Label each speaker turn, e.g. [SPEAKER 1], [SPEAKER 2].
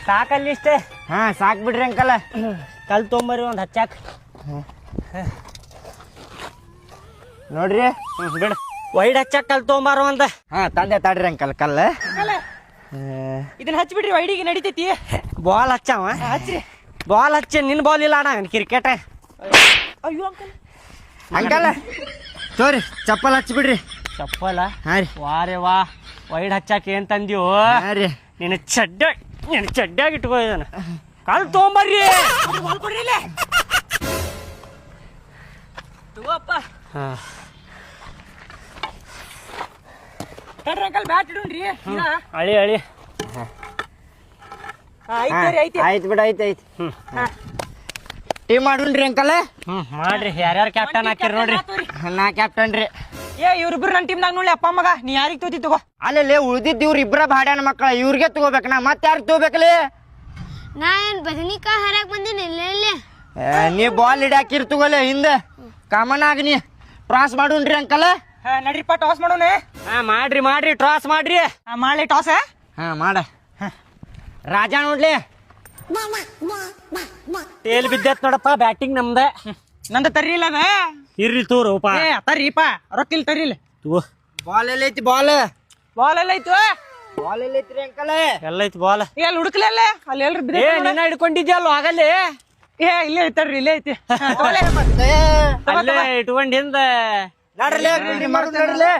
[SPEAKER 1] ಸಾಕಲ್ಲಿ ಇಷ್ಟೇ.
[SPEAKER 2] ಹಾ ಸಾಕ್ ಬಿಡ್ರಿ ಅಂಕಲ್.
[SPEAKER 1] ಕಲ್ ತೊಂಬರಿ ಒಂದು ಹಚ್ಚಾಕ
[SPEAKER 2] ನೋಡ್ರಿ.
[SPEAKER 1] ಬಿಡ ವೈಡ್ ಹಚ್ಚಾಕ ಕಲ್ ತೊಂಬಾರು ಅಂತ.
[SPEAKER 2] ಹಾ ತಂದೆ ತಡ್ರಿ ಅಂಕಲ್ ಕಲ್ಲ.
[SPEAKER 1] ಇದನ್ನ ಹಚ್ಬಿಡ್ರಿ ವೈಡಿಗೆ ನಡಿತೈತಿ. ಬಾಲ್ ಹಚ್ಚಾವ ಹಚ್ರಿ. ಬಾಲ್ ಹಚ್ಚಿ ನಿನ್ನ ಬಾಲ್ ಇಲ್ಲ ಅಣ್ಣ ಕ್ರಿಕೆಟ್. ಅಯ್ಯೋ ಅಂಕಲ್
[SPEAKER 2] ಅಂಕಲ್ ಸೋರಿ ಚಪ್ಪಲ್ ಹಚ್ಬಿಡ್ರಿ.
[SPEAKER 1] ಚಪ್ಪಲ?
[SPEAKER 2] ಹಾ ರೀ.
[SPEAKER 1] ವಾರೇ ವಾ ವೈಡ್ ಹಚ್ಚಾಕ ಏನ್ ತಂದ್ಯೋ?
[SPEAKER 2] ಹಾ ರೀ.
[SPEAKER 1] ನಿನ್ನ ಚಡ್ಡಾಗಿ ಇಟ್ಕೋ ಇದನ್ನ. ಕಾಲ್ ತೊಗೊಂಬರ್ರಿ. ತಗೋಪ್ಪ. ಅಂಕಲ್ ಬ್ಯಾಟ್ ಇಡೋಣ್ರಿ. ಅಳಿ ಅಳಿ.
[SPEAKER 2] ಆಯ್ತು ಬಿಡ ಐತಿ. ಟೀಮ್ ಮಾಡೋಣ್ರಿ ಅಂಕಲ್.
[SPEAKER 1] ಮಾಡ್ರಿ. ಯಾರ್ಯಾರು ಕ್ಯಾಪ್ಟನ್ ಹಾಕಿರಿ ನೋಡ್ರಿ.
[SPEAKER 2] ನಾ ಕ್ಯಾಪ್ಟನ್ ರೀ.
[SPEAKER 1] ಇವ್ರಿಬ್ರು ನನ್ನ ಟೀಮ್ನಾಗ ನೋಡಿ ಅಪ್ಪ ಮಗ. ನೀ ಯಾರಿಗೆ ತಗೋತಿ ತಗೋ.
[SPEAKER 2] ಅಲ್ಲೇ ಉಳ್ದಿದ್ದು ಇವ್ರ ಇಬ್ರ ಬಾಡ್ಯಾನ ಮಕ್ಕಳ. ಇವ್ರಿಗೆ ತಗೋಬೇಕ. ನಾ ಮತ್ತೆ ಯಾರು ತಗೋಬೇಕಲ್ಲಿ?
[SPEAKER 3] ನಾ ಏನ್ ಬದನಿಕಾಯಿ ಹರಕ್ ಬಂದಿನಿ.
[SPEAKER 2] ನೀ ಬಾಲ್ ಹಿಡ್ಯಾಕಿರ್ ತಗೋಲೆ ಹಿಂದೆ ಕಾಮನ್ ಆಗಿ ನೀ ಟ್ರಾಸ್ ಮಾಡೋಣ್ರಿ ಅಂಕಲ್.
[SPEAKER 1] ನಡ್ರಿಪ್ಪ ಟಾಸ್ ಮಾಡೋಣ. ಮಾಡ್ರಿ ಟಾಸ್ ಮಾಡ್ರಿ. ಮಾಡ್ಲಿ ಟಾಸ್.
[SPEAKER 2] ಹಾ ಮಾಡ. ರಾಜ ನೋಡ್ಲಿ.
[SPEAKER 1] ಟೇಲ್ ಬಿದ್ದತ್ ನೋಡಪ್ಪ. ಬ್ಯಾಟಿಂಗ್ ನಮ್ದ. ನಂದ ತರ್ರಿಲ್ಲ ಅದ. ಇರ್ಲಿ ತೋರಪ್ಪ. ತರ್ರಿಪ್ಪ ರೊಕ್ಕ ಇಲ್ಲಿ ತರ್ರಿಲ್ಲ.
[SPEAKER 2] ಬಾಲ್ ಎಲ್ಲೈತಿ? ಬಾಲ್
[SPEAKER 1] ಎಲ್ಲ ಐತು.
[SPEAKER 2] Ball ಎಲ್ಲೈತ್ರಿ uncle?
[SPEAKER 1] ಎಲ್ಲ ಐತಿ ಬಾಲ್. ಎಲ್ಲಿ ಹುಡುಕ್ಲಲ್ಲ ಅಲ್ಲಿ ಎಲ್ರು ನಿನ್ನ ಹಿಡ್ಕೊಂಡಿದ್ಯಲ್ಲ ಆಗಲ್ಲಿ. ಇಲ್ಲೇ ಐತರ್ರಿ. ಇಲ್ಲೇ ಐತಿ.
[SPEAKER 2] ಮತ್ತೆ
[SPEAKER 1] ಅಲ್ಲೇ ಇಟ್ಕೊಂಡಿಂದ
[SPEAKER 2] ನಡ್ರಲೇ.